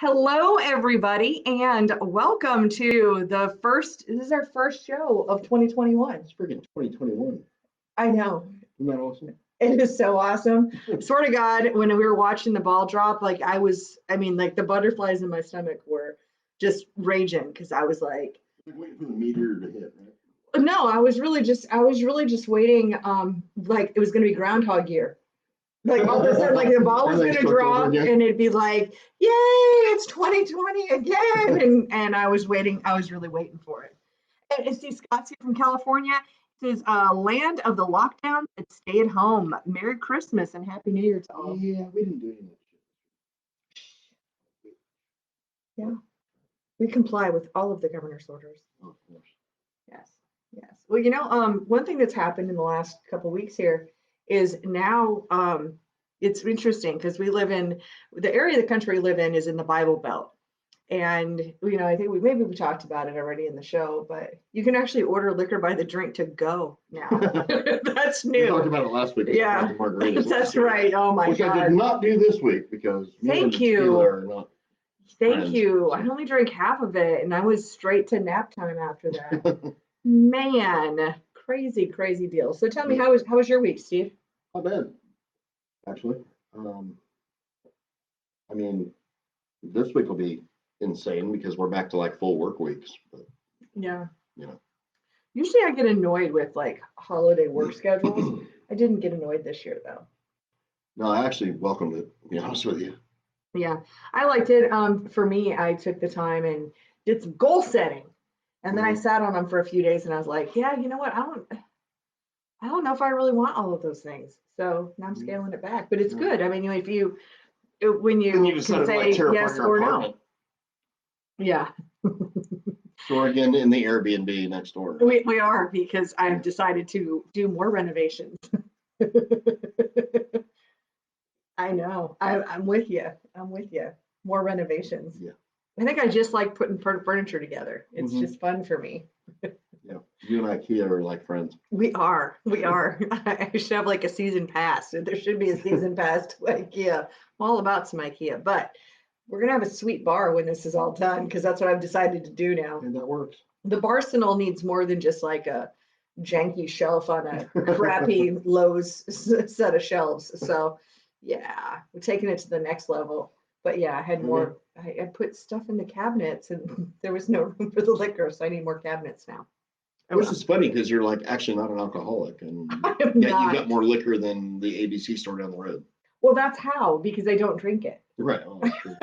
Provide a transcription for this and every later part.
Hello, everybody, and welcome to this is our first show of 2021. It's freaking 2021. I know. Isn't that awesome? It is so awesome. Swear to God, when we were watching the ball drop, like the butterflies in my stomach were just raging because I was like, Waiting for the meteor to hit, right? no, I was really just waiting, like it was going to be Groundhog Year. Like all of a sudden, like the ball was going to drop and it'd be like, yay, it's 2020 again. And I was really waiting for it. And see, Scott's here from California. It says, land of the lockdown, and stay at home. Merry Christmas and Happy New Year to all. Yeah, we didn't do any of that shit. Yeah, we comply with all of the governor's orders. Oh, of course. Yes, yes. Well, one thing that's happened in the last couple of weeks here is now it's interesting because we live in the area of the country we live in is in the Bible Belt. And, I think we talked about it already in the show, but you can actually order liquor by the drink to go now. That's new. We talked about it last week. Yeah, that's right. Oh my Which God. I did not do this week because Thank you. Are not Thank friends. you. I only drank half of it and I was straight to nap time after that. Man, crazy, crazy deal. So tell me, how was your week, Steve? Not bad, actually. I mean, this week will be insane because we're back to like full work weeks. But, Yeah. you know. Usually I get annoyed with like holiday work schedules. I didn't get annoyed this year though. No, I actually welcomed it, to be honest with you. Yeah, I liked it. For me, I took the time and did some goal setting. And then I sat on them for a few days and I was like, yeah, you know what? I don't know if I really want all of those things. So now I'm scaling it back, but it's good. I mean, when you can say yes or no. Yeah. So we're again in the Airbnb next door. We are, because I've decided to do more renovations. I know. I'm with you. I'm with you. More renovations. Yeah. I think I just like putting furniture together. It's just fun for me. Yeah. You and IKEA are like friends. We are. I should have like a season pass. There should be a season pass to IKEA. I'm all about some IKEA, but we're gonna have a sweet bar when this is all done because that's what I've decided to do now. And that works. The Barsenal needs more than just like a janky shelf on a crappy Lowe's set of shelves. So yeah, we're taking it to the next level. But yeah, I had more. I put stuff in the cabinets and there was no room for the liquor, so I need more cabinets now. Which is funny because you're like actually not an alcoholic, and yet you've got more liquor than the ABC store down the road. Well, that's how, because I don't drink it. Right. Oh, that's true.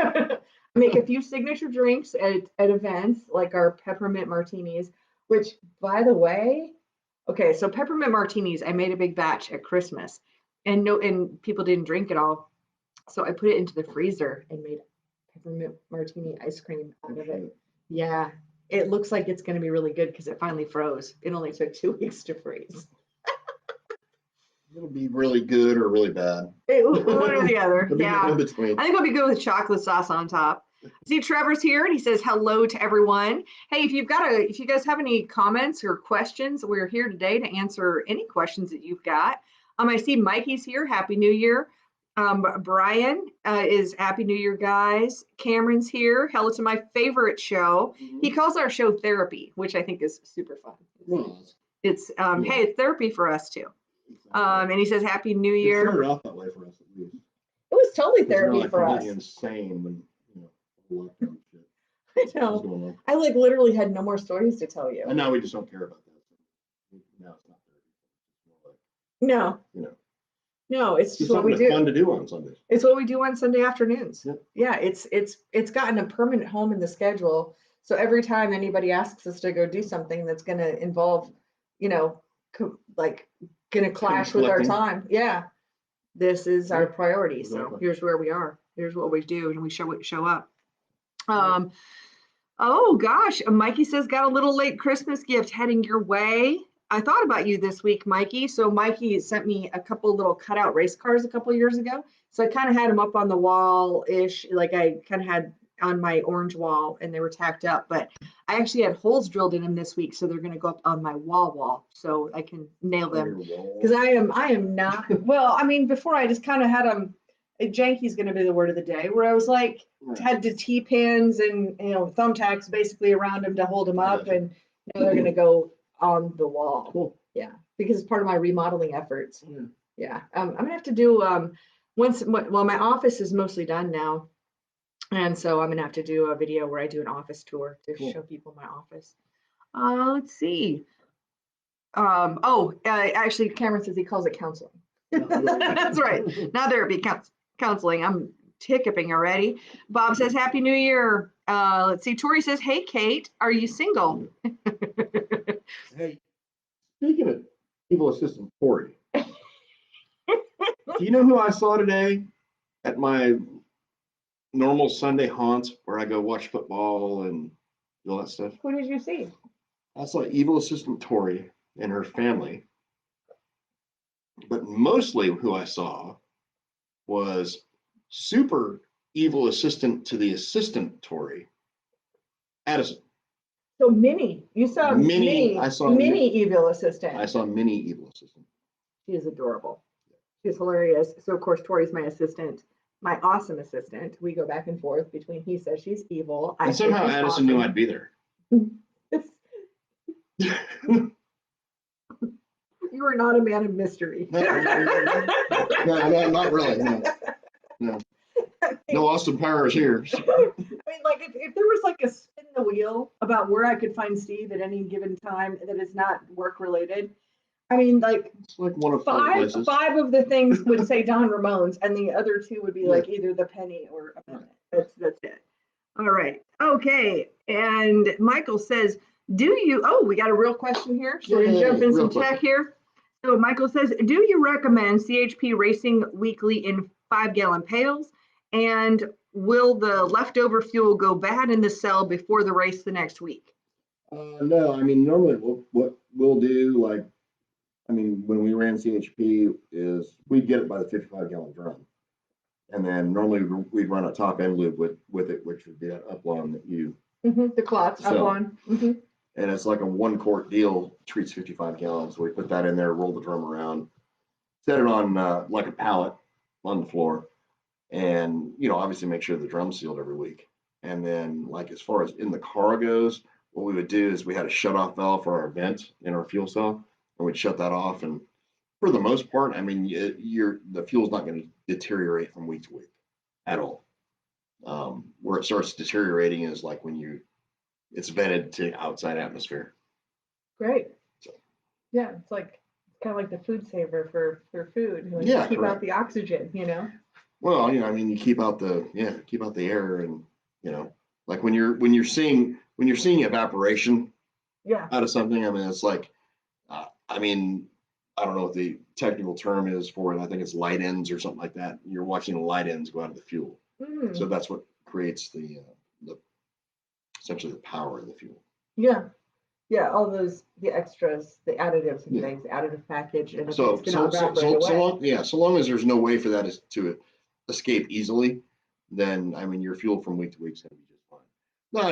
Make a few signature drinks at events, like our peppermint martinis, which, by the way, okay, so peppermint martinis, I made a big batch at Christmas, and people didn't drink it all, so I put it into the freezer and made peppermint martini ice cream out of it. Yeah, it looks like it's going to be really good because it finally froze. It only took 2 weeks to freeze. It'll be really good or really bad. One or the other. Yeah. In between. I think it'll be good with chocolate sauce on top. See, Trevor's here and he says hello to everyone. Hey, if you guys have any comments or questions, we're here today to answer any questions that you've got. I see Mikey's here. Happy New Year. Brian is Happy New Year, guys. Cameron's here. Hello to my favorite show. He calls our show therapy, which I think is super fun. It's hey, it's therapy for us too. And he says Happy New Year. It started off that way for us at least. It was totally therapy like for us. Insane when lockdown shit. I know. I like literally had no more stories to tell you. And now we just don't care about that. Now it's not therapy. No. No, it's just what we do. Fun to do on Sundays. It's what we do on Sunday afternoons. Yep. Yeah, it's gotten a permanent home in the schedule. So every time anybody asks us to go do something that's going to involve, going to clash with our time. Yeah, this is our priority. So here's where we are. Here's what we do, and we show up. Oh gosh, Mikey says got a little late Christmas gift heading your way. I thought about you this week, Mikey. So Mikey sent me a couple little cutout race cars a couple years ago. So I kind of had them up on the wall-ish, like I kind of had on my orange wall, and they were tacked up. But I actually had holes drilled in them this week, so they're going to go up on my wall, so I can nail them. Because I am not. Well, I mean, before I just kind of had them janky is going to be the word of the day, where I was like, had to T-pins and, thumbtacks basically around them to hold them up, and now they're going to go on the wall. Cool. Yeah, because it's part of my remodeling efforts. Yeah. Yeah, I'm going to have to do, well, my office is mostly done now. And so I'm going to have to do a video where I do an office tour to Cool. show people my office. Let's see. Actually, Cameron says he calls it counseling. That's right. Not therapy, counseling. I'm hiccuping already. Bob says, Happy New Year. Let's see. Tori says, hey, Kate, are you single? Hey, speaking of evil assistant Tori, do you know who I saw today at my normal Sunday haunts where I go watch football and all that stuff? Who did you see? I saw evil assistant Tori and her family. But mostly who I saw was super evil assistant to the assistant Tori, Addison. So Minnie, you saw Minnie. I saw Minnie evil assistant. I saw Minnie evil assistant. She is adorable. She's hilarious. So of course Tori's my assistant, my awesome assistant. We go back and forth between he says she's evil. And somehow Addison knew I'd be there. You are not a man of mystery. No, not really. No. No Austin Powers here. I mean, like if there was like a spin the wheel about where I could find Steve at any given time that is not work related, I mean, like it's like one of five of the things would say Don Ramones, and the other two would be like either the penny or amendment. That's it. All right. Okay. And Michael says, we got a real question here. So we're gonna jump in some tech here. So Michael says, do you recommend CHP racing weekly in 5-gallon pails? And will the leftover fuel go bad in the cell before the race the next week? No, I mean, normally what we'll do, when we ran CHP is we'd get it by the 55-gallon drum. And then normally we'd run a top end lube with it, which would be that Uplon that you. The clots, Uplon. And it's like a 1 quart deal, treats 55 gallons. So we put that in there, roll the drum around, set it on like a pallet on the floor. And, obviously make sure the drum's sealed every week. And then like, as far as in the car goes, what we would do is we had a shut off valve for our vent in our fuel cell, and we'd shut that off. And for the most part, I mean, the fuel's not going to deteriorate from week to week at all. Where it starts deteriorating is like when it's vented to outside atmosphere. Great. So. Yeah, it's like kind of like the food saver for food. Like keep out the oxygen, Well, you keep out the air, and like when you're seeing evaporation out of something. I mean, it's like I don't know what the technical term is for it. I think it's light ends or something like that. You're watching the light ends go out of the fuel. So that's what creates the essentially the power of the fuel. Yeah, all the extras, the additives and things, the additive package, and so long as there's no way for that to escape easily, then your fuel from week to week is going to be just fine. No,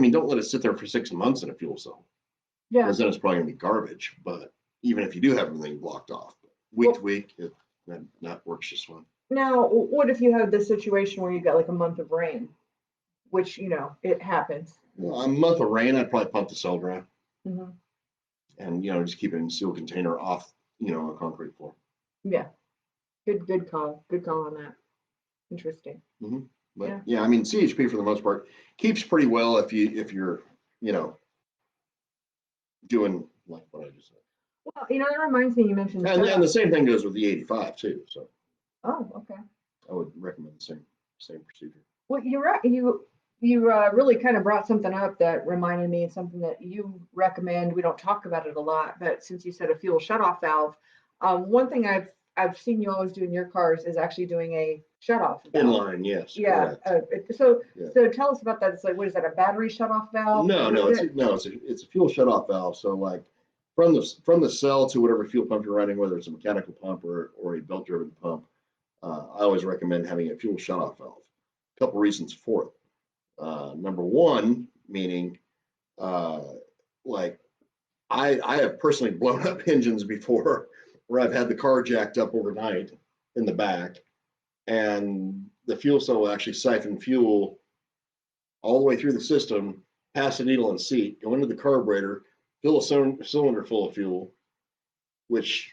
don't let it sit there for 6 months in a fuel cell. Yeah, because then it's probably going to be garbage. But even if you do have everything blocked off, week to week, that works just fine. Now, what if you have this situation where you got like a month of rain, which it happens? Well, a month of rain, I'd probably pump the cell dry, and just keep it in a sealed container off, a concrete floor. Yeah, good call on that. Interesting. But CHP for the most part keeps pretty well if you're doing like what I just said. Well, that reminds me, you mentioned. And the same thing goes with the 85 too. So. Oh, okay. I would recommend the same procedure. Well, you're right. You really kind of brought something up that reminded me of something that you recommend. We don't talk about it a lot, but since you said a fuel shutoff valve, one thing I've seen you always do in your cars is actually doing a shutoff valve. Inline, yes. Yeah. So tell us about that. It's like, what is that? A battery shutoff valve? No, it's a fuel shutoff valve. So like from the cell to whatever fuel pump you're running, whether it's a mechanical pump or a belt driven pump, I always recommend having a fuel shutoff valve. A couple reasons for it. Number one, meaning like I have personally blown up engines before where I've had the car jacked up overnight in the back, and the fuel cell will actually siphon fuel all the way through the system, past the needle and seat, go into the carburetor, fill a cylinder full of fuel, which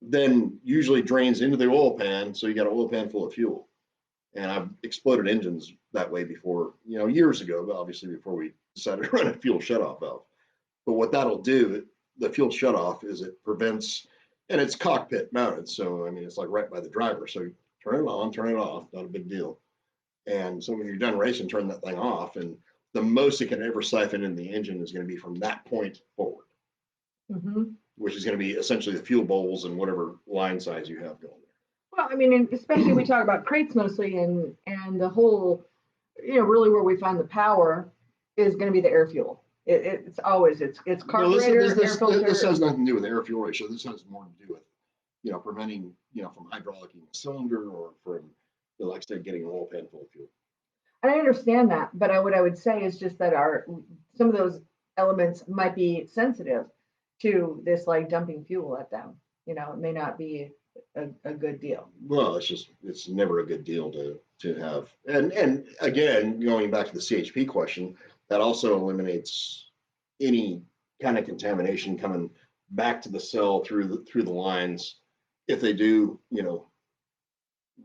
then usually drains into the oil pan. So you got an oil pan full of fuel. And I've exploded engines that way before, years ago, but obviously before we decided to run a fuel shutoff valve. But what that'll do, the fuel shutoff, is it prevents, and it's cockpit mounted. So, I mean, it's like right by the driver. So you turn it on, turn it off, not a big deal. And so when you're done racing, turn that thing off. And the most it can ever siphon in the engine is going to be from that point forward, which is going to be essentially the fuel bowls and whatever line size you have going there. Well, I mean, and especially we talk about crates mostly, and the whole, really where we find the power is going to be the air fuel. It's always carburetor, air filter. This has nothing to do with air fuel ratio. This has more to do with, preventing, from hydraulicing the cylinder, or from, like I said, getting an oil pan full of fuel. And I understand that, but what I would say is just that some of those elements might be sensitive to this, like dumping fuel at them. It may not be a good deal. Well, it's never a good deal to have. And again, going back to the CHP question, that also eliminates any kind of contamination coming back to the cell through the lines. If they do,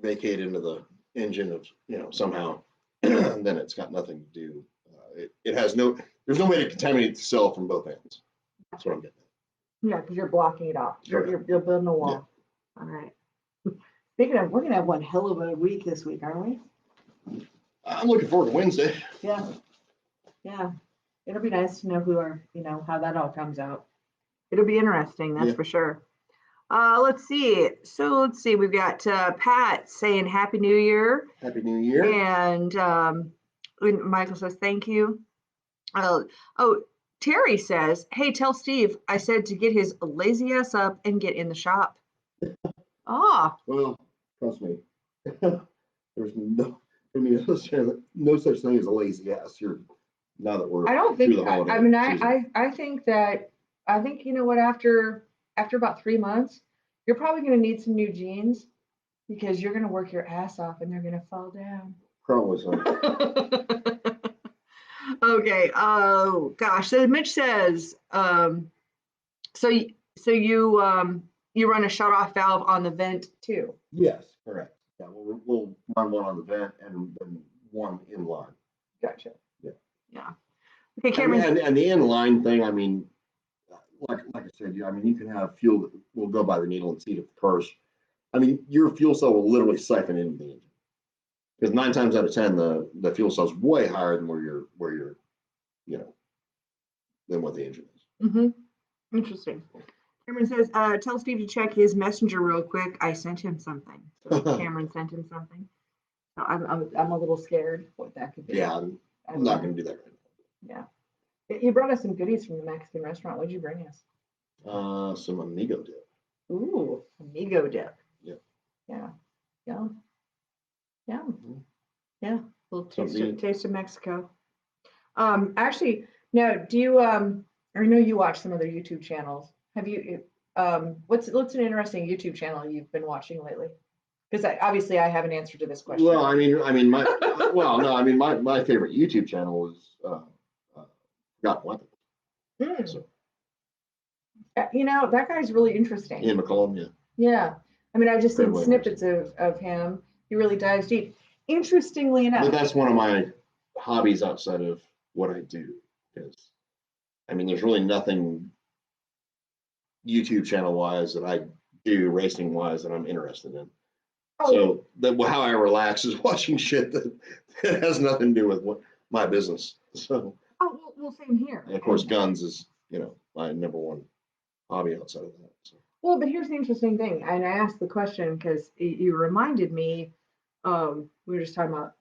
vacate into the engine of, somehow, then it's got nothing to do. There's no way to contaminate the cell from both ends. That's what I'm getting at. Yeah, because you're blocking it off. You're building a wall. Yeah. All right. Speaking of, we're gonna have one hell of a week this week, aren't we? I'm looking forward to Wednesday. Yeah. Yeah. It'll be nice to know how that all comes out. It'll be interesting, that's for sure. Let's see. We've got Pat saying Happy New Year. Happy New Year. And Michael says thank you. Terry says, hey, tell Steve I said to get his lazy ass up and get in the shop. Well, trust me. There's no such thing as a lazy ass here. Now that we're through the holiday season. I think you know what, after about 3 months, you're probably going to need some new jeans, because you're going to work your ass off and they're going to fall down. Probably so. Okay. Oh gosh. So Mitch says, so you run a shut-off valve on the vent too? Yes, correct. Yeah, we'll run one on the vent and then one in line. Gotcha. Yeah. Okay, Cameron. And the inline thing, I mean, like I said, I mean, you can have fuel that will go by the needle and seat of the cars. I mean, your fuel cell will literally siphon into the engine, because 9 times out of 10, the fuel cell is way higher than where you're, than what the engine is. Interesting. Cameron says, tell Steve to check his messenger real quick. I sent him something. So Cameron sent him something. So I'm a little scared what that could be. Yeah, I'm not going to do that right now. Yeah. You brought us some goodies from the Mexican restaurant. What'd you bring us? Some amigo dip. Ooh, amigo dip. Yep. Yeah. Yeah. Yeah. Yeah. A little taste of Mexico. Actually, now, do you I know you watch some other YouTube channels. Have you what's an interesting YouTube channel you've been watching lately? Because obviously I have an answer to this question. Well, my favorite YouTube channel is Got Weapons. So, that guy's really interesting. Ian McCollum, yeah. Yeah. I mean, I've just seen snippets of him. He really dives deep. Interestingly enough. But that's one of my hobbies outside of what I do. Because, I mean, there's really nothing YouTube channel wise that I do racing wise that I'm interested in. So how I relax is watching shit that has nothing to do with my business. So. Well, same here. And of course, guns is my number one hobby outside of that. So. Well, but here's the interesting thing, and I asked the question because you reminded me. We were just talking about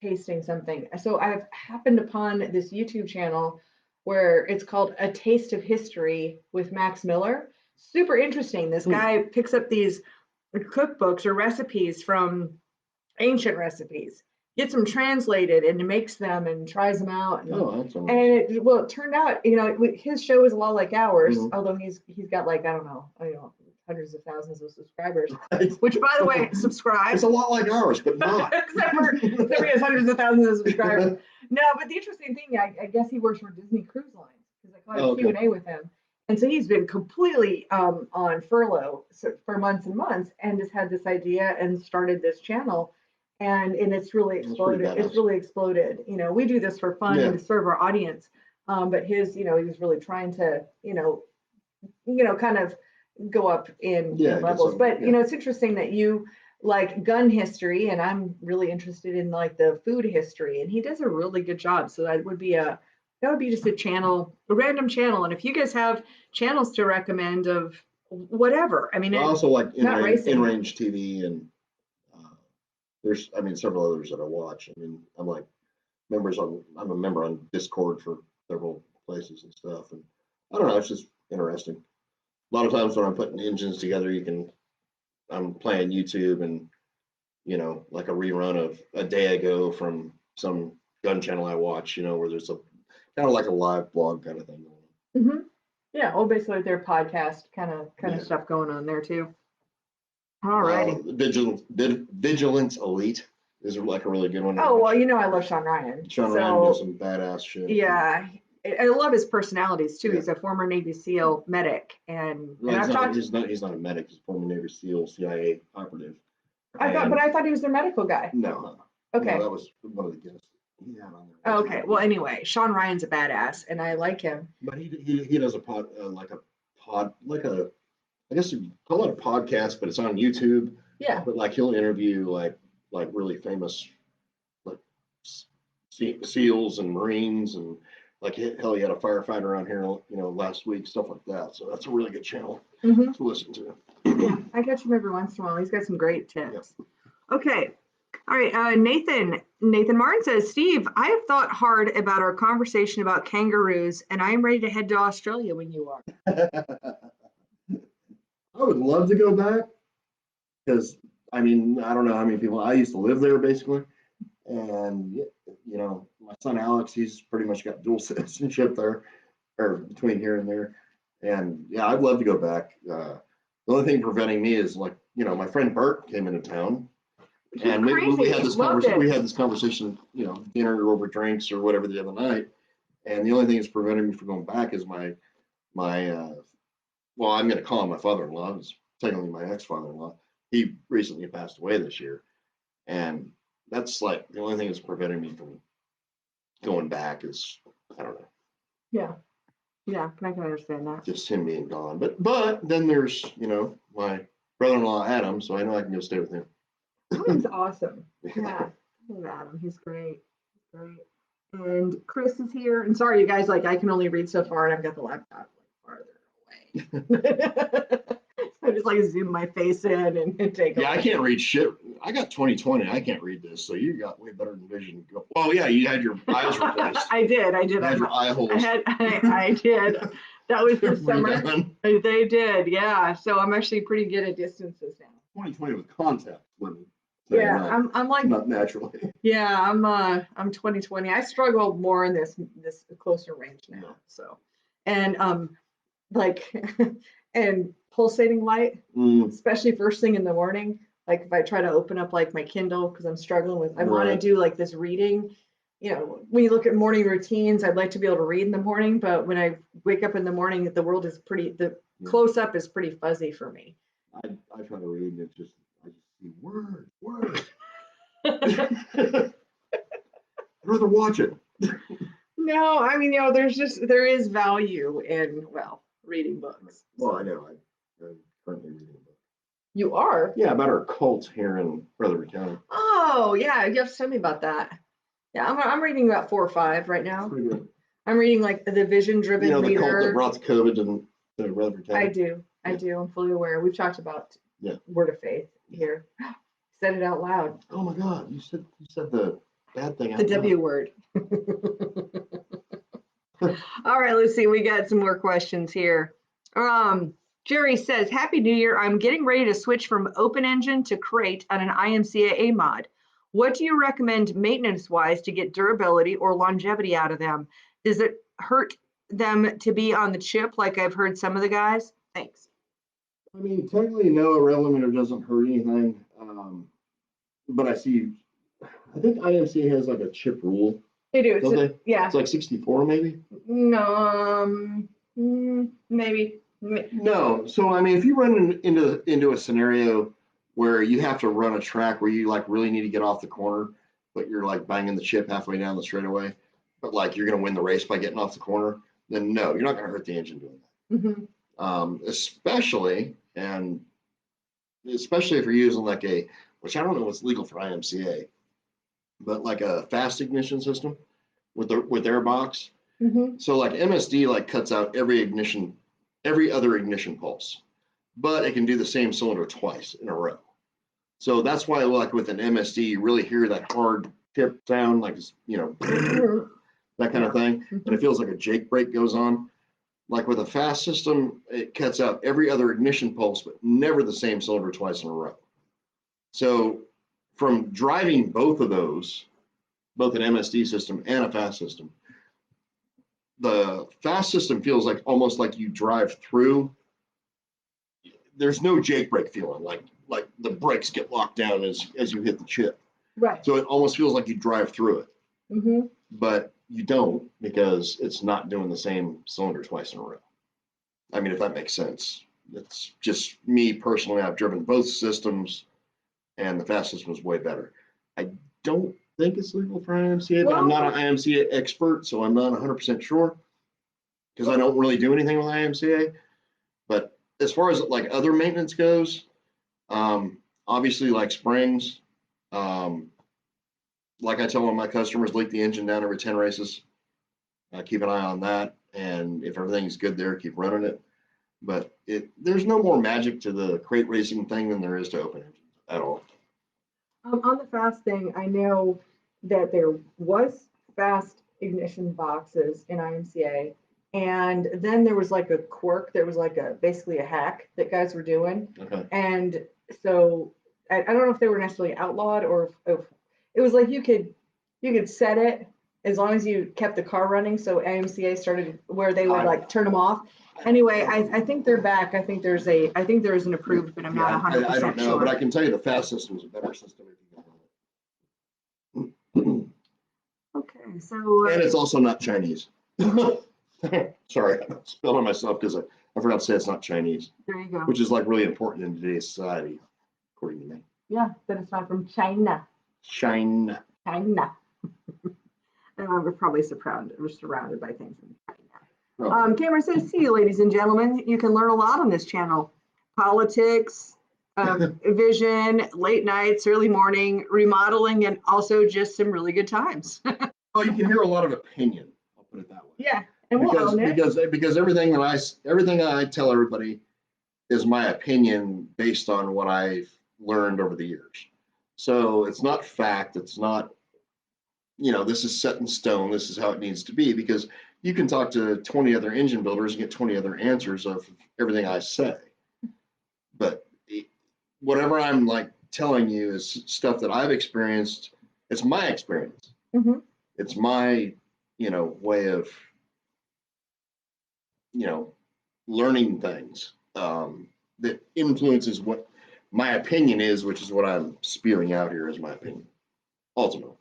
tasting something. So I've happened upon this YouTube channel where it's called A Taste of History with Max Miller. Super interesting. This guy picks up these cookbooks or recipes from ancient recipes, gets them translated and makes them and tries them out. It turned out, his show is a lot like ours, although he's got like, I don't know, hundreds of thousands of subscribers. Right. Which, by the way, subscribe. It's a lot like ours, but not. except for he has hundreds of thousands of subscribers. No, but the interesting thing, I guess he works for Disney Cruise Lines because I caught a Q&A with him. And so he's been completely on furlough for months and months and just had this idea and started this channel. And it's really exploded. It's really exploded. You know, we do this for fun and to serve our audience. But his, you know, he was really trying to, kind of go up in levels. But, you know, it's interesting that you like gun history and I'm really interested in like the food history and he does a really good job. So that would be just a channel, a random channel. And if you guys have channels to recommend of whatever, I mean, I also like in-range TV and there's, I mean, several others that I watch. I mean, I'm a member on Discord for several places and stuff. And I don't know, it's just interesting. A lot of times when I'm putting engines together, I'm playing YouTube and, you know, like a rerun of a day ago from some gun channel I watch, you know, where there's a kind of like a live blog kind of thing going on. Mm-hmm. Yeah, well, basically their podcast kind of stuff going on there too. All righty. Vigilance Elite is like a really good one. Oh, well, you know, I love Sean Ryan. Sean Ryan does some badass shit. Yeah. I love his personalities too. Yeah. He's a former Navy SEAL medic, and he's not a medic. He's a former Navy SEAL CIA operative. I thought he was their medical guy. No. Okay. No, that was one of the guests he had on there. Okay. Well, anyway, Sean Ryan's a badass, and I like him. But he does a I guess you call it a podcast, but it's on YouTube. Yeah. But like he'll interview like really famous like SEALs and Marines and like hell, he had a firefighter around here, you know, last week, stuff like that. So that's a really good channel to listen to. Yeah, I catch him every once in a while. He's got some great tips. Yep. Okay. All right. Nathan Martin says, Steve, I have thought hard about our conversation about kangaroos, and I am ready to head to Australia when you are. I would love to go back because, I mean, I don't know how many people, I used to live there basically. And, you know, my son Alex, he's pretty much got dual citizenship there, or between here and there. And yeah, I'd love to go back. The only thing preventing me is like, you know, my friend Bert came into town. And we had this conversation, you know, dinner or over drinks or whatever the other night. And the only thing that's preventing me from going back is my well, I'm going to call him my father-in-law. It's technically my ex-father-in-law. He recently passed away this year. And that's like the only thing that's preventing me from going back is, I don't know. Yeah. Yeah, I can understand that. Just him being gone. But then there's, you know, my brother-in-law, Adam, so I know I can go stay with him. Adam's awesome. Yeah, I love Adam. He's great. And Chris is here. And sorry, you guys, like I can only read so far and I've got the laptop like farther away. So I just like zoom my face in and take I can't read shit. I got 20/20. I can't read this. So you got way better than vision. Oh yeah, you had your eyes replaced. I did. You had your eye holes. I did. That was this summer. They did, yeah. So I'm actually pretty good at distances now. 20/20 with contact. Yeah, I'm like not naturally. Yeah, I'm 20/20. I struggle more in this closer range now. Yeah. So, and like and pulsating light, especially first thing in the morning. Like if I try to open up like my Kindle because I'm struggling with, I want to do like this reading. You know, when you look at morning routines, I'd like to be able to read in the morning, but when I wake up in the morning, the world is close up is pretty fuzzy for me. I try to read and I just see words. I'd rather watch it. No, I mean, you know, there is value in, reading books. Well, I know. I'm currently reading a book. You are? Yeah, about our cult here in Rutherford County. Oh, yeah. You have to tell me about that. Yeah, I'm reading about 4 or 5 right now. Pretty good. I'm reading like the vision-driven reader. You know, the cult that brought the COVID to Rutherford County? I do. I'm fully aware. We've talked about Word of Faith here. Said it out loud. Oh my God! You said the bad thing out loud. The W word. All right, let's see. We got some more questions here. Jerry says, Happy New Year. I'm getting ready to switch from open engine to crate on an IMCA A mod. What do you recommend maintenance-wise to get durability or longevity out of them? Does it hurt them to be on the chip like I've heard some of the guys? Thanks. I mean, technically, no, a rail limiter doesn't hurt anything. But I think IMCA has like a chip rule. They do. Don't they? Yeah. It's like 64 maybe? No, maybe. No. So, I mean, if you run into a scenario where you have to run a track where you like really need to get off the corner, but you're like banging the chip halfway down the straightaway, but like you're going to win the race by getting off the corner, then no, you're not going to hurt the engine doing that. Especially if you're using like which I don't know what's legal for IMCA, but like a fast ignition system with air box. So like MSD like cuts out every other ignition pulse, but it can do the same cylinder twice in a row. So that's why like with an MSD, you really hear that hard tip sound, like, that kind of thing. And it feels like a Jake brake goes on. Like with a fast system, it cuts out every other ignition pulse, but never the same cylinder twice in a row. So from driving both of those, both an MSD system and a fast system, the fast system feels like almost like you drive through. There's no Jake brake feeling, like the brakes get locked down as you hit the chip. Right. So it almost feels like you drive through it. But you don't, because it's not doing the same cylinder twice in a row. I mean, if that makes sense. It's just me personally. I've driven both systems, and the fast system is way better. I don't think it's legal for IMCA, but I'm not an IMCA expert, so I'm not 100% sure, because I don't really do anything with IMCA. But as far as like other maintenance goes, obviously like springs, like I tell all my customers, leak the engine down every 10 races. Keep an eye on that, and if everything's good there, keep running it. But there's no more magic to the crate racing thing than there is to open engines at all. On the fast thing, I know that there was fast ignition boxes in IMCA, and then there was like a quirk. There was like basically a hack that guys were doing. Okay. And so I don't know if they were necessarily outlawed, or if it was like you could set it as long as you kept the car running. So IMCA started where they would like turn them off. Anyway, I think they're back. I think there is an approved, but I'm not 100% I don't know, sure. but I can tell you the fast system is a better system if you can. Okay, so And it's also not Chinese. Sorry, I'm spilling myself because I forgot to say it's not Chinese. There you go. Which is like really important in today's society, according to me. Yeah, that it's not from China. China. We're probably surrounded by things in China. Cameron says, "See you, ladies and gentlemen. You can learn a lot on this channel: politics, vision, late nights, early morning, remodeling, and also just some really good times." Oh, you can hear a lot of opinion. I'll put it that way. Yeah, and we'll own it. Because everything I tell everybody is my opinion based on what I've learned over the years. So it's not fact. It's not, this is set in stone. This is how it needs to be, because you can talk to 20 other engine builders and get 20 other answers of everything I say. But whatever I'm like telling you is stuff that I've experienced. It's my experience. It's my, way of, learning things that influences what my opinion is, which is what I'm spewing out here as my opinion, ultimately.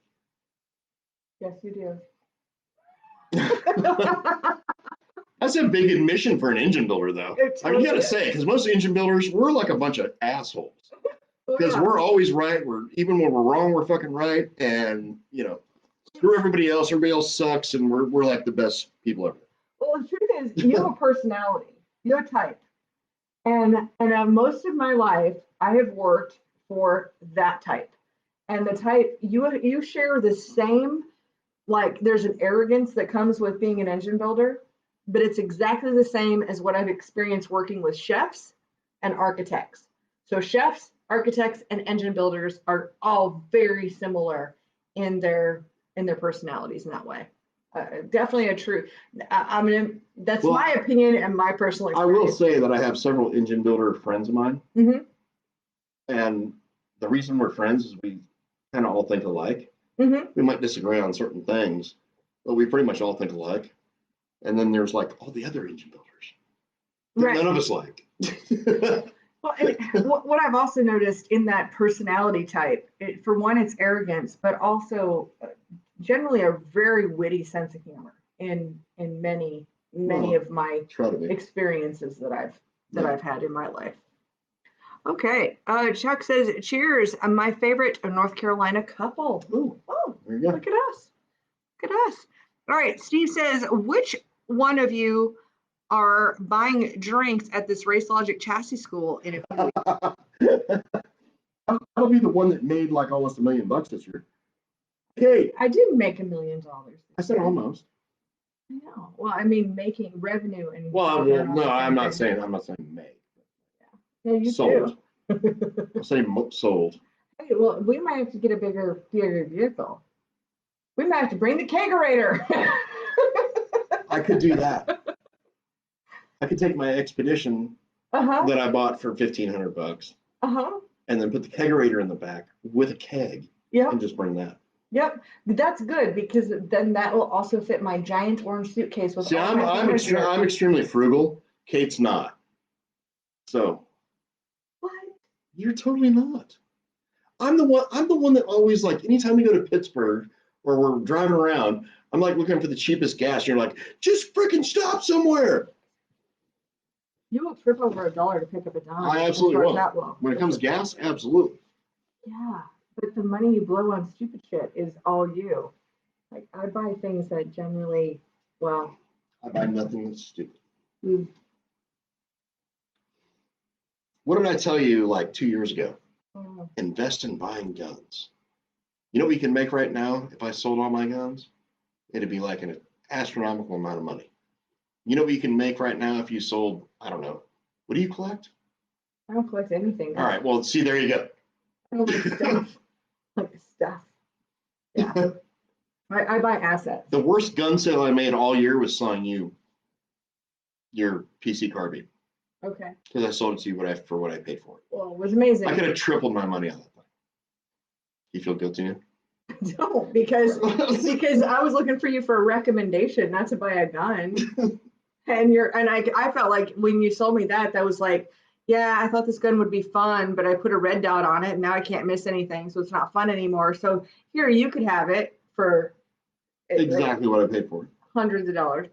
Yes, you do. That's a big admission for an engine builder, though. I mean, you gotta say, because most engine builders, we're like a bunch of assholes. Because we're always right. Even when we're wrong, we're fucking right. And, screw everybody else. Everybody else sucks, and we're like the best people ever. Well, the truth is, you have a personality. You have a type. And most of my life, I have worked for that type. And the type, you share the same, like there's an arrogance that comes with being an engine builder, but it's exactly the same as what I've experienced working with chefs and architects. So chefs, architects, and engine builders are all very similar in their personalities in that way. Definitely a true. That's my opinion and my personal experience. I will say that I have several engine builder friends of mine, and the reason we're friends is we kind of all think alike. We might disagree on certain things, but we pretty much all think alike. And then there's like all the other engine builders that none of us like. Well, and what I've also noticed in that personality type, for one, it's arrogance, but also generally a very witty sense of humor in many Well, of my Try to be. experiences that Yeah. I've had in my life. Okay, Chuck says, "Cheers! My favorite North Carolina couple." Ooh, Oh, there you go. look at us! Look at us! All right, Steve says, "Which one of you are buying drinks at this Race Logic chassis school in a few weeks?" I'll be the one that made like almost $1 million this year. Okay, I didn't make $1 million. I said almost. I know. Well, I mean, making revenue and Well, profit are not no, the I'm same not thing. saying made. Yeah, you Sold. too. I'm saying sold. Hey, well, we might have to get a bigger vehicle. We might have to bring the kegerator. I could do that. I could take my Expedition Uh-huh. that I bought for $1,500 Uh-huh. and then put the kegerator in the back with a keg Yep. and just bring that. Yep. That's good because then that will also fit my giant orange suitcase with See, all my I'm cameras in it. extremely frugal. Kate's not. So What? you're totally not. I'm the one that always, like, anytime we go to Pittsburgh or we're driving around, I'm like looking for the cheapest gas. You're like, just freaking stop somewhere. You won't trip over $1 to pick up a dime. I absolutely as far as won't. that will. When it comes to gas, absolutely. Yeah, but the money you blow on stupid shit is all you. Like I buy things that generally, well, I buy nothing that's stupid. you What did I tell you like 2 years ago? oh, Invest in buying guns. You know what we can make right now if I sold all my guns? It'd be like an astronomical amount of money. You know what you can make right now if you sold, I don't know. What do you collect? I don't collect anything. All right, well, see, there you go. I don't like stuff. Like stuff. Yeah. I buy assets. The worst gun sale I made all year was selling you your PC carbine Okay. because I sold it to you for what I paid for it. Well, it was amazing. I could have tripled my money on that thing. You feel guilty now? No, because I was looking for you for a recommendation, not to buy a gun. And I felt like when you sold me that was like, yeah, I thought this gun would be fun, but I put a red dot on it and now I can't miss anything, so it's not fun anymore. So here you could have it for Exactly what I paid for it. hundreds of dollars.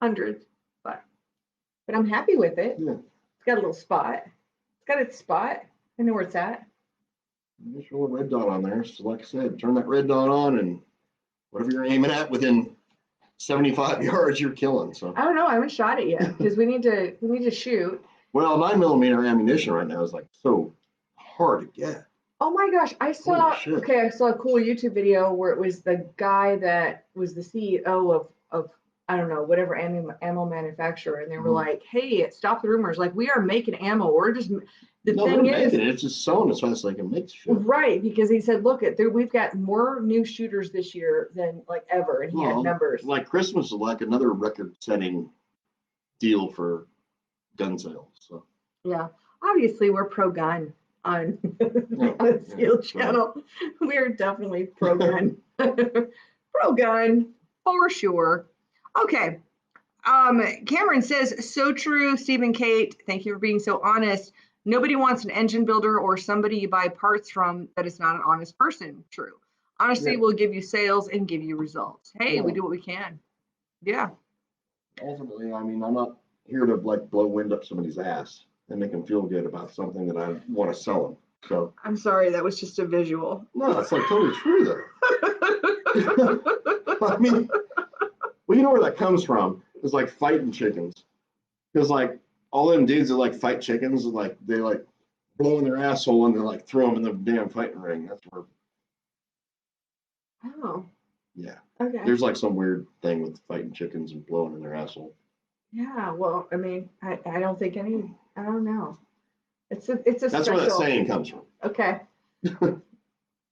Hundreds. But I'm happy with it. Yeah. It's got a little spot. It's got its spot. I know where it's at. Just roll a red dot on there. So like I said, turn that red dot on and whatever you're aiming at within 75 yards, you're killing. So I don't know. I haven't shot it yet because we need to shoot. well, 9mm ammunition right now is like so hard to get. Oh my gosh, I saw a cool YouTube video where it was the guy that was the CEO of I don't know, whatever ammo manufacturer, and they were like, "Hey, stop the rumors. Like we are making ammo. We're just the thing is it's just selling as fast as they can make shit." Right, because he said, "Look, we've got more new shooters this year than like ever," and he had numbers. Like Christmas is like another record-setting deal for gun sales. So yeah, obviously we're pro gun on the Unsealed channel. We're definitely pro gun, pro gun for sure. Okay. Cameron says, so true, Steve and Kate. Thank you for being so honest. Nobody wants an engine builder or somebody you buy parts from that is not an honest person. True. Honesty will give you sales and give you results. Hey, we do what we can. Yeah. Ultimately, I mean, I'm not here to like blow wind up somebody's ass and make them feel good about something that I want to sell them. So I'm sorry, that was just a visual. No, it's like totally true though. I mean, well, you know where that comes from? It's like fighting chickens. Because like all them dudes that like fight chickens, like they like blow in their asshole and they like throw them in the damn fighting ring. That's where. Oh. Yeah. Okay. There's like some weird thing with fighting chickens and blowing in their asshole. Yeah. Well, I mean, I don't think any. I don't know. It's a. That's special, where that saying comes from. Okay.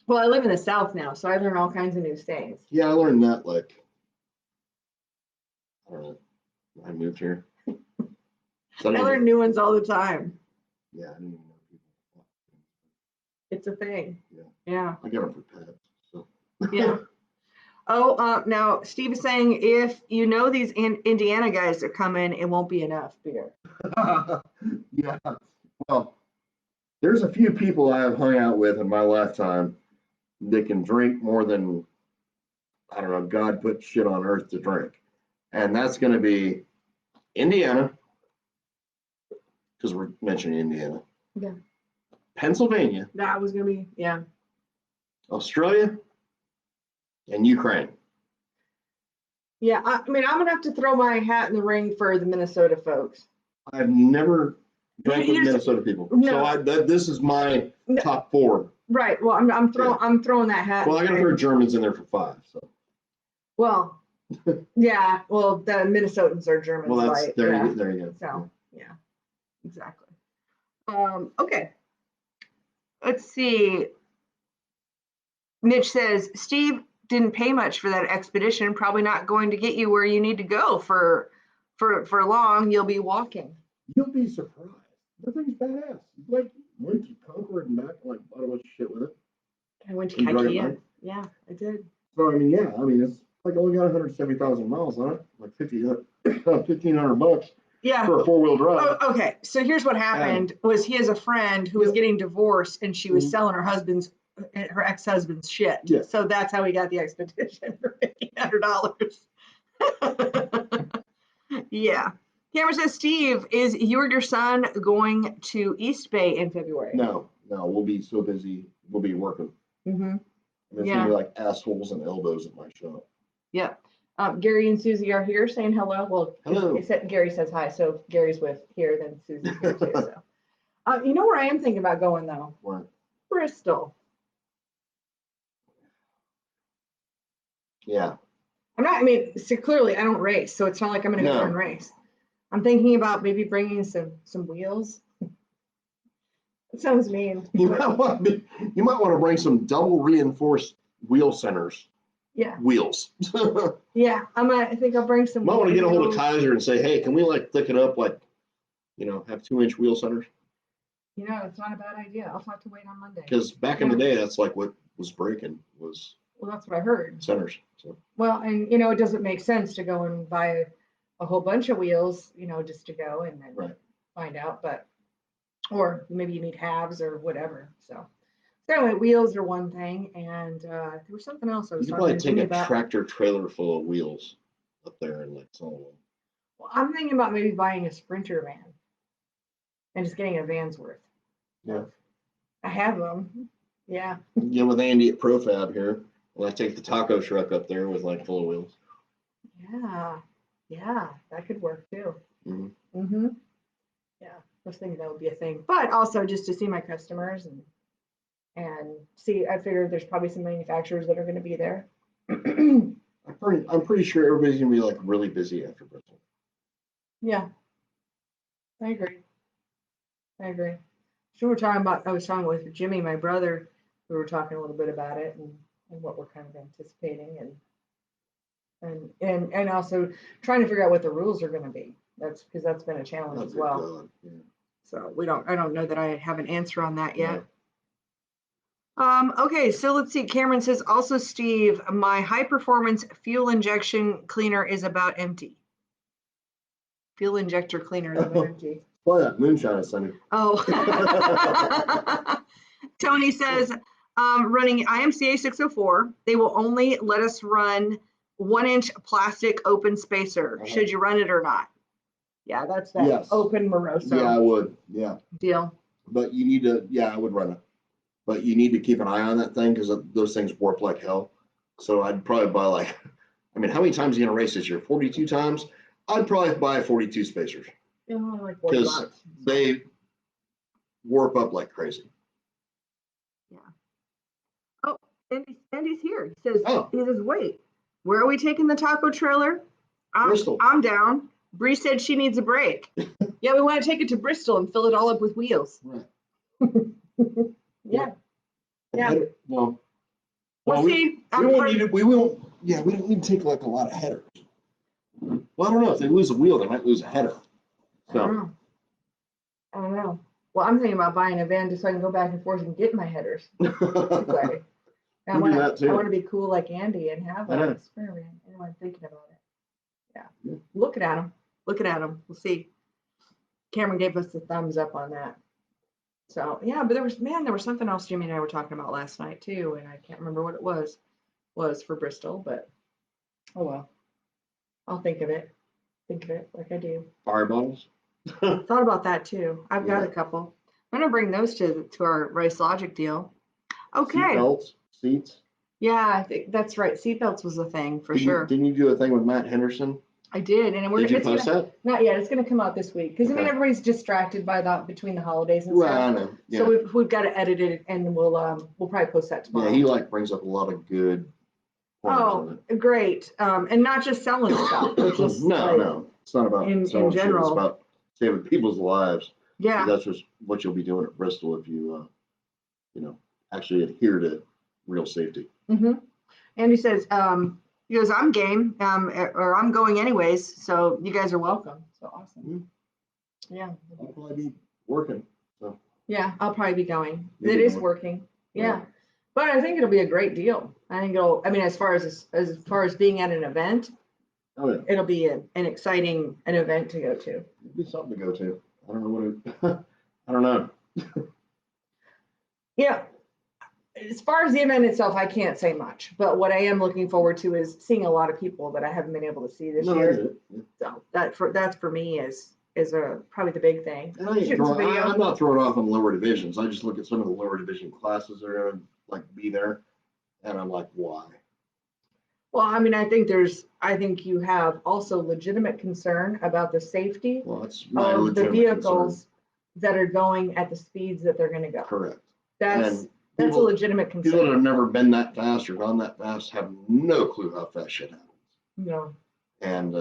Well, I live in the South now, so I learn all kinds of new sayings. Yeah, I learned that like, I don't know, when I moved here. I learn new ones all the time. Yeah, I didn't even know people. It's a thing. Yeah. Yeah. I get them for pets. So. Yeah. Oh, now Steve is saying if you know these Indiana guys are coming, it won't be enough beer. Yeah. Well, there's a few people I have hung out with in my lifetime that can drink more than, I don't know, God put shit on earth to drink. And that's going to be Indiana, because we're mentioning Indiana. Yeah. Pennsylvania. That was going to be, yeah. Australia and Ukraine. Yeah, I mean, I'm going to have to throw my hat in the ring for the Minnesota folks. I've never drank with Here's- Minnesota people. No. So this is my No. top 4. Right. Well, I'm throwing that hat. Well, I got to throw Germans in there for 5. So. Well, yeah. Well, the Minnesotans are Germans, Well, that's right? there. Yeah. There you go. So yeah, exactly. Okay. Let's see. Mitch says Steve didn't pay much for that expedition. Probably not going to get you where you need to go for long. You'll be walking. You'll be surprised. The thing's badass. Like went to Concord and back, like bought a bunch of shit with it. I went to You drug it IKEA. back? Yeah, I did. So I mean, yeah, I mean it's like only got 170,000 miles on it, like 1,500 bucks Yeah. for a 4-wheel drive. Oh, okay. So here's what happened was he has a friend who was getting divorced and she was selling her ex-husband's shit. Yeah. So that's how he got the expedition for $1,500. Yeah. Cameron says, Steve, is you or your son going to East Bay in February? No, we'll be so busy. We'll be working. Mm-hmm. There's gonna be like assholes and elbows at my shop. Yeah. Gary and Susie are here saying hello. Well, Hello. Gary says hi. So if Gary's here, then Susie's here too. So, you know where I am thinking about going though? Where? Bristol. Yeah. So clearly I don't race, so it's not like I'm going to go there and race. I'm thinking about maybe bringing some wheels. It sounds mean. You might want to bring some double reinforced wheel centers. Yeah. Wheels. Yeah, I think I'll bring some. Might want to get a hold of wheels. Kaiser and say, hey, can we like thicken up, like, have 2-inch wheel centers? It's not a bad idea. I'll talk to Wade on Monday. Because back in the day, that's like what was breaking was. Well, that's what I heard. Centers. So. Well, and it doesn't make sense to go and buy a whole bunch of wheels, just to go and then find out. But or maybe you need halves or whatever. So anyway, wheels are one thing, and there was something else I was you could probably take a about. tractor trailer full of wheels up there and like some of them. Well, I'm thinking about maybe buying a Sprinter van and just getting a van's worth. Yeah. I have them. Yeah. Get with Andy at ProFab here. And I take the taco truck up there with like full of wheels. Yeah, that could work too. Mm-hmm. Yeah, I was thinking that would be a thing, but also just to see my customers and see. I figured there's probably some manufacturers that are going to be there. I'm pretty sure everybody's gonna be like really busy after Bristol. Yeah, I agree. So I was talking with Jimmy, my brother. We were talking a little bit about it and what we're kind of anticipating and also trying to figure out what the rules are going to be. That's because that's been a challenge as well. Yeah. So I don't know that I have an answer on that yet. No. Okay, so let's see. Cameron says, also, Steve, my high performance fuel injection cleaner is about empty. Fuel injector cleaner is about empty. Well, that moonshine is sunny. Oh. Tony says, running IMCA 604, they will only let us run 1-inch plastic open spacer. Should you run it or not? Yeah, that's that open Moroso. Yeah, I would. Yeah. Deal. But you need to, I would run it. But you need to keep an eye on that thing because those things warp like hell. So I'd probably buy how many times are you going to race this year? 42 times? I'd probably buy 42 spacers. Yeah, like because they warp up like crazy. Yeah. Oh, Andy's here. He says, wait, where are we taking the taco trailer? Bristol. I'm down. Bree said she needs a break. Yeah, we want to take it to Bristol and fill it all up with wheels. Right. Yeah. Well, see. We don't need to take like a lot of headers. Well, I don't know. If they lose a wheel, they might lose a header. So. I don't know. Well, I'm thinking about buying a van just so I can go back and forth and get my headers. I want to be cool like Andy and have a spare van. Anyway, I'm thinking about it. Yeah. Looking at them. We'll see. Cameron gave us the thumbs up on that. So yeah, but there was something else Jimmy and I were talking about last night too, and I can't remember what it was for Bristol, but oh well. I'll think of it. Think of it like I do. Fire bottles? Thought about that too. I've got Yeah. a couple. I'm gonna bring those to our Rice Logic deal. Seat Okay. belts, seats. Yeah, I think that's right. Seatbelts was a thing for Didn't you- sure. Didn't you do a thing with Matt Henderson? I did, and Did you it's post gonna, that? not yet. It's gonna come out this week because I mean Okay. everybody's distracted by between the holidays and Well, stuff. I know. Yeah. So we've got to edit it, and we'll probably post that tomorrow. Yeah, he like brings up a lot of good points on Oh, great. And not just selling stuff, but just like, no, it's not about in selling shit. general. It's about saving people's lives. yeah. That's just what you'll be doing at Bristol if you, actually adhere to real safety. Mm-hmm. Andy says, he goes, I'm game, or I'm going anyways. So you guys are welcome. So awesome. Yeah. I'll probably be working. So Yeah, I'll probably be going. You'll It be is going. working. Yeah. Yeah. But I think it'll be a great deal. I think I mean, as far as being at an event, oh yeah, it'll be an exciting event to go to. it'd be something to go to. I don't know what it. I don't know. Yeah. As far as the event itself, I can't say much, but what I am looking forward to is seeing a lot of people that I haven't been able to see this No, I year. get it. Yeah. So that's for me is probably the big thing. And I ain't Shooting some video. I'm not throwing off on lower divisions. I just look at some of the lower division classes that are gonna like be there, and I'm like, why? Well, I mean, I think you have also legitimate concern about the safety Well, that's my of the legitimate vehicles concern. that are going at the speeds that they're going to go. Correct. That's And a people- legitimate People that concern. have never been that fast or gone that fast have no clue how fast shit happens. No. And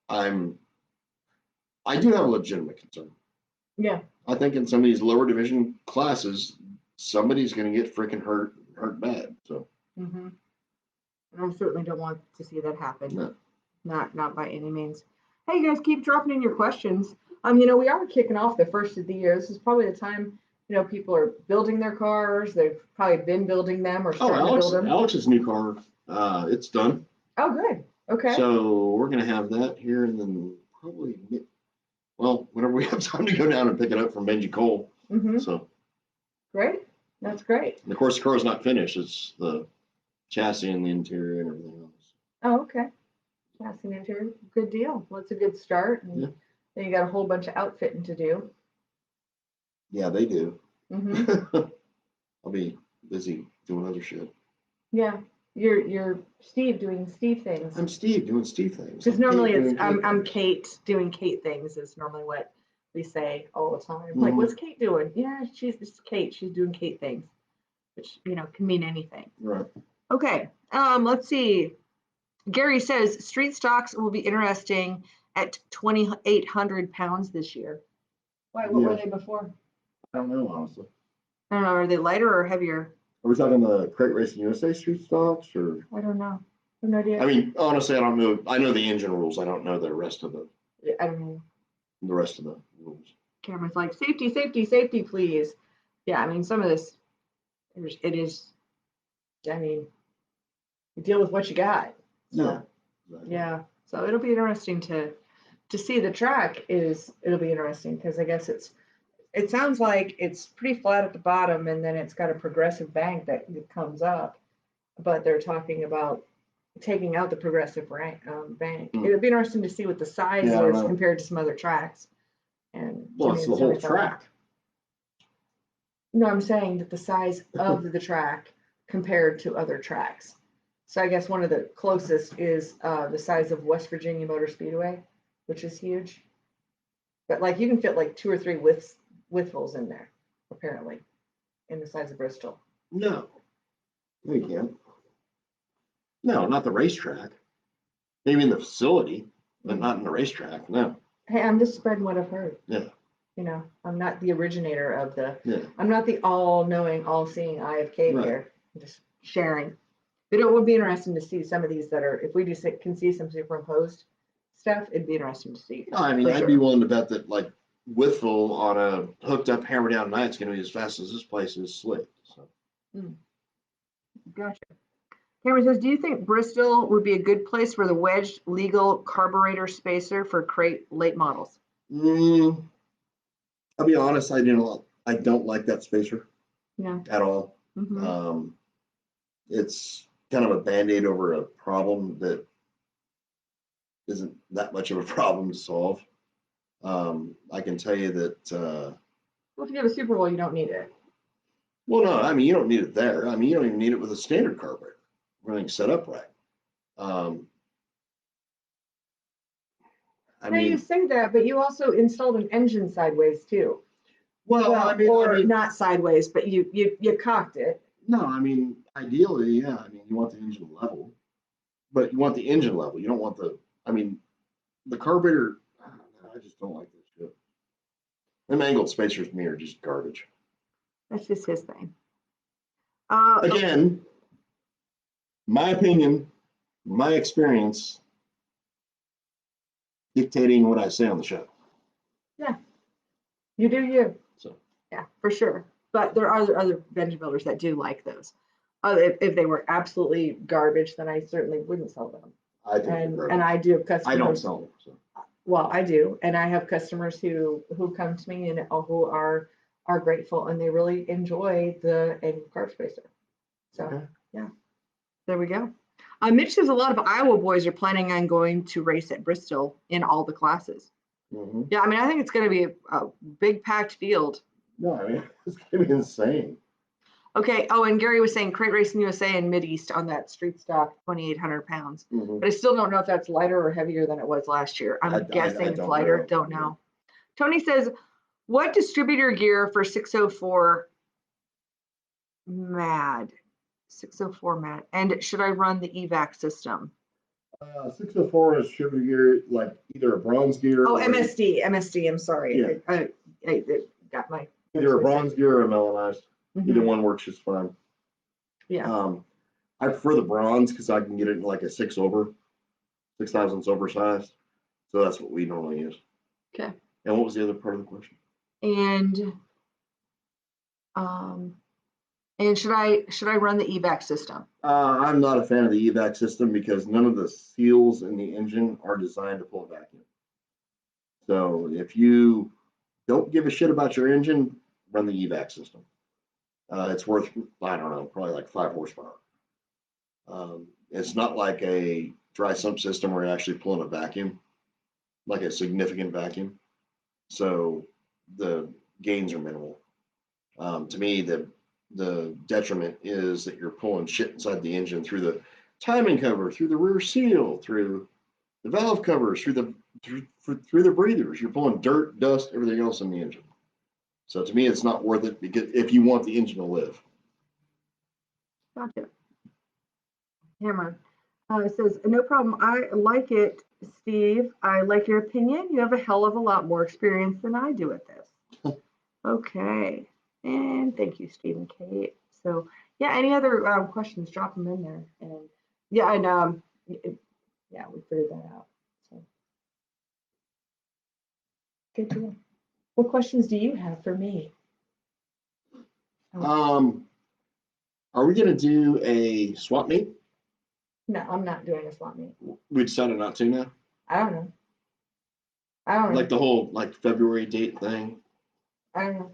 I do have a legitimate concern. Yeah. I think in some of these lower division classes, somebody's going to get freaking hurt bad. So Mm-hmm. I certainly don't want to see that happen. no. Not by any means. Hey, you guys, keep dropping in your questions. We are kicking off the first of the year. This is probably the time, people are building their cars. They've probably been building them or starting to build them. Alex's new car, it's done. Oh, good. Okay. So we're going to have that here and then probably, whenever we have time to go down and pick it up from Benji Cole. Mm-hmm. So Great. That's great. and of course, the car's not finished. It's the chassis and the interior and everything else. Oh, okay. Chassis interior. Good deal. Well, it's a good start. And Yeah. then you got a whole bunch of outfitting to do. Yeah, they do. Mm-hmm. I'll be busy doing other shit. Yeah. You're Steve doing Steve things. I'm Steve doing Steve things. Because normally Kate it's doing Kate I'm things. Kate doing Kate things is normally what we say all the time. Like, what's Kate doing? Yeah, it's Kate. She's doing Kate things, which can mean anything. Right. Okay. Let's see. Gary says street stocks will be interesting at 2,800 pounds this year. Why? What were Yeah. they before? I don't know, honestly. I don't know. Are they lighter or heavier? Are we talking the Crate Racing USA street stocks or? I don't know. I have no idea. I mean, honestly, I don't know. I know the engine rules. I don't know the rest of the I don't know. rules. Cameron's like, safety, safety, safety, please. Yeah, I mean, some of this, it is, I mean, you deal with what you got. So, Yeah. Exactly. yeah. So it'll be interesting to see the track it'll be interesting because I guess it sounds like it's pretty flat at the bottom and then it's got a progressive bank that comes up, but they're talking about taking out the progressive bank. It'll be interesting to see what the size Yeah, I don't is know. compared to some other tracks. And Well, it's the whole track. No, I'm saying that the size of the track compared to other tracks. So I guess one of the closest is the size of West Virginia Motor Speedway, which is huge. But like you can fit like 2 or 3 width holes in there, apparently, in the size of Bristol. No. No, you can't. No, not the racetrack. Maybe in the facility, but not in the racetrack. No. Hey, I'm just spreading what I've heard. Yeah. I'm not the originator of Yeah. I'm not the all-knowing, all-seeing eye of Kate Right. here. I'm just sharing. But it would be interesting to see some of these that are, if we just can see some superimposed stuff, it'd be interesting to see. I mean, For I'd sure. be willing to bet that like Withville on a hooked up hammer down night is going to be as fast as this place is slick. So. Gotcha. Cameron says, do you think Bristol would be a good place for the Wedge legal carburetor spacer for crate late models? I'll be honest. I I don't like that spacer Yeah. at all. Mhm. It's kind of a Band-Aid over a problem that isn't that much of a problem to solve. I can tell you that, Well, if you have a Super Bowl, you don't need it. well, no, I mean, you don't need it there. I mean, you don't even need it with a standard carburetor. Everything's set up right. I Now you mean, say that, but you also installed an engine sideways too. well, Or not sideways, but you cocked it. no, I mean, ideally, yeah. I mean, you want the engine level, but you want the engine level. You don't want I mean, the carburetor, I just don't like this shit. Them angled spacers to me are just garbage. That's just his thing. Again, my opinion, my experience dictating what I say on the show. Yeah, you do you. So, Yeah, for sure. But there are other engine builders that do like those. If they were absolutely garbage, then I certainly wouldn't sell them. I think And I do have customers. I don't sell them. So. Well, I do, and I have customers who come to me and who are grateful, and they really enjoy the angled carb spacer. So Okay. yeah, there we go. Mitch says a lot of Iowa boys are planning on going to race at Bristol in all the classes. Mm-hmm. Yeah, I mean, I think it's going to be a big packed field. No, I mean, it's going to be insane. Okay. Oh, and Gary was saying Crate Racing USA in Mideast on that street stock, 2,800 pounds. Mm-hmm. But I still don't know if that's lighter or heavier than it was last year. I'm guessing it's lighter. Don't know. Tony says, what distributor gear for 604 MAD? 604 MAD. And should I run the evac system? 604 is distributor gear, like either a bronze gear. Oh, MSD. MSD. I'm sorry. Yeah. I got my. Either a bronze gear or a melanized. Mhm. Either one works just fine. Yeah. I prefer the bronze because I can get it in like a 6,000 over size. So that's what we normally use. Okay. And what was the other part of the question? And should I run the evac system? I'm not a fan of the evac system because none of the seals in the engine are designed to pull a vacuum. So if you don't give a shit about your engine, run the evac system. It's worth, I don't know, probably like 5 horsepower. It's not like a dry sump system where you're actually pulling a vacuum, like a significant vacuum. So the gains are minimal. To me, the detriment is that you're pulling shit inside the engine through the timing cover, through the rear seal, through the valve covers, through the breathers. You're pulling dirt, dust, everything else in the engine. So to me, it's not worth it because if you want the engine to live. Gotcha. Hammer says, no problem. I like it, Steve. I like your opinion. You have a hell of a lot more experience than I do at this. Okay. And thank you, Steve and Kate. So yeah, any other questions, drop them in there. And yeah, and yeah, we figured that out. So good deal. What questions do you have for me? Are we gonna do a swap meet? No, I'm not doing a swap meet. We decided not to now. I don't know. I don't know. Like the whole like February date thing. I don't know.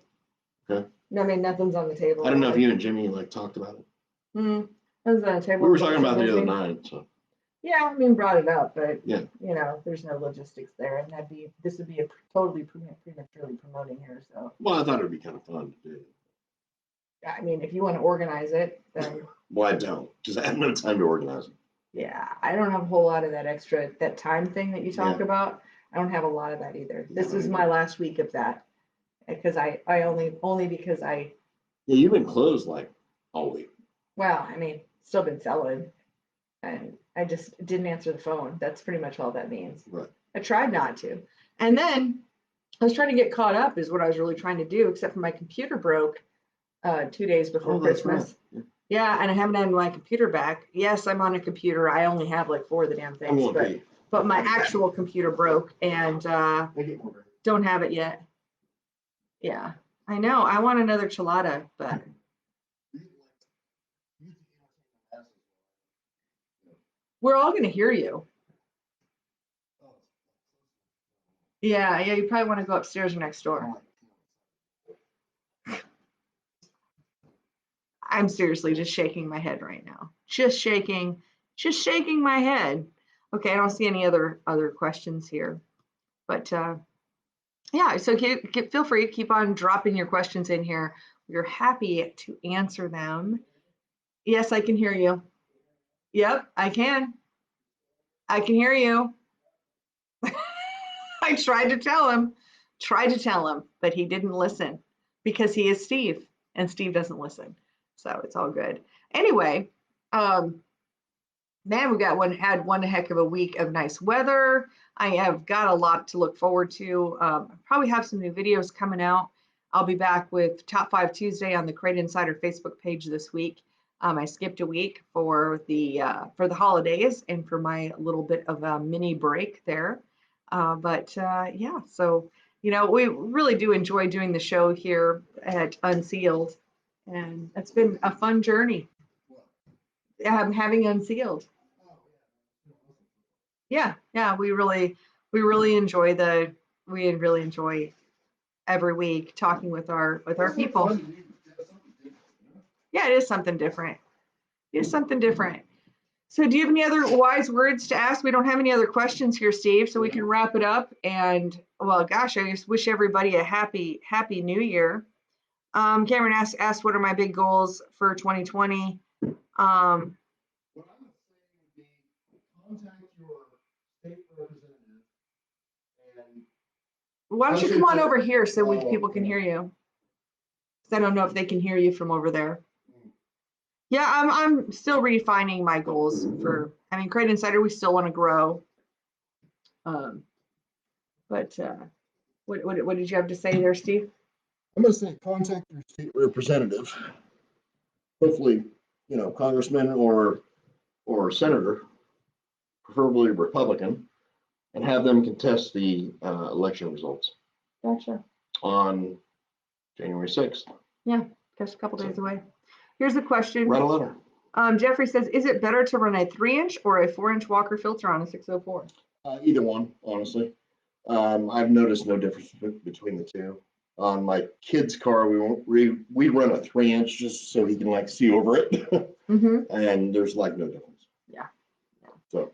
Okay. I mean, nothing's on the table. I don't know if you and Jimmy like talked about it. Nothing's on the table. We were talking about it the other night. So. Yeah, I mean, brought it up, but yeah, you know, there's no logistics there, and this would be a totally prematurely promoting here. So. Well, I thought it would be kind of fun to do. I mean, if you want to organize it, then. Well, I don't, because I have no time to organize it. Yeah, I don't have a whole lot of that time thing that you talk about. I don't have a lot of that either. This is my last week of that, because I only because I. Yeah, you've been closed like all week. Well, I mean, still been selling, and I just didn't answer the phone. That's pretty much all that means. Right. I tried not to, and then I was trying to get caught up, is what I was really trying to do, except for my computer broke 2 days before Christmas. Right. Yeah, and I haven't had my computer back. Yes, I'm on a computer. I only have like 4 of the damn things, but my actual computer broke, and don't have it yet. Yeah, I know. I want another chilada, but. We're all going to hear you. Yeah, you probably want to go upstairs or next door. I'm seriously just shaking my head right now. Just shaking my head. Okay, I don't see any other questions here. But yeah, so feel free to keep on dropping your questions in here. We're happy to answer them. Yes, I can hear you. Yep, I can. I can hear you. I tried to tell him, but he didn't listen because he is Steve and Steve doesn't listen. So it's all good. Anyway, man, we had one heck of a week of nice weather. I have got a lot to look forward to. I probably have some new videos coming out. I'll be back with Top 5 Tuesday on the Crate Insider Facebook page this week. I skipped a week for the holidays and for my little bit of a mini break there. Yeah, so we really do enjoy doing the show here at Unsealed, and it's been a fun journey. Having Unsealed. Yeah, we really enjoy every week talking with our people. Yeah, it is something different. So do you have any other wise words to ask? We don't have any other questions here, Steve, so we can wrap it up. And well, gosh, I just wish everybody a happy new year. Cameron asked what are my big goals for 2020? What I'm saying would be contact your state representative and Why don't you come on over here so people can hear you? Because I don't know if they can hear you from over there. Yeah, I'm still refining my goals for. I mean, Crate Insider, we still want to grow. What did you have to say there, Steve? I'm going to say contact your state representative. Hopefully, congressman or senator, preferably Republican, and have them contest the election results. Gotcha. On January 6th. Yeah, just a couple days away. Here's a question. Write a letter. Jeffrey says, is it better to run a 3-inch or a 4-inch Walker filter on a 604? Either one, honestly. I've noticed no difference between the two. On my kid's car, we run a 3-inch just so he can see over it, and there's no difference. Yeah. So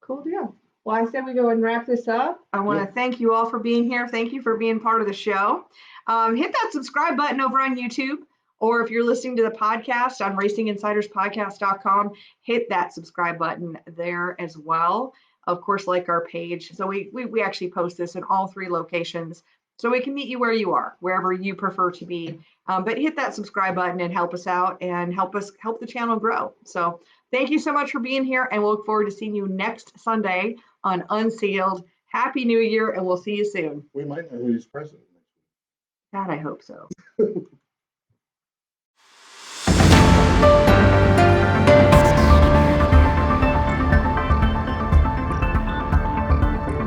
cool deal. Well, I said we go and wrap this up. I want to thank you all for being here. Thank you for being part of the show. Hit that subscribe button over on YouTube, or if you're listening to the podcast on RacingInsidersPodcast.com, hit that subscribe button there as well. Of course, like our page. So we actually post this in all 3 locations, so we can meet you where you are, wherever you prefer to be. But hit that subscribe button and help us out and help the channel grow. So thank you so much for being here, and we'll look forward to seeing you next Sunday on Unsealed. Happy New Year, and we'll see you soon. we might know who's president next week. God, I hope so.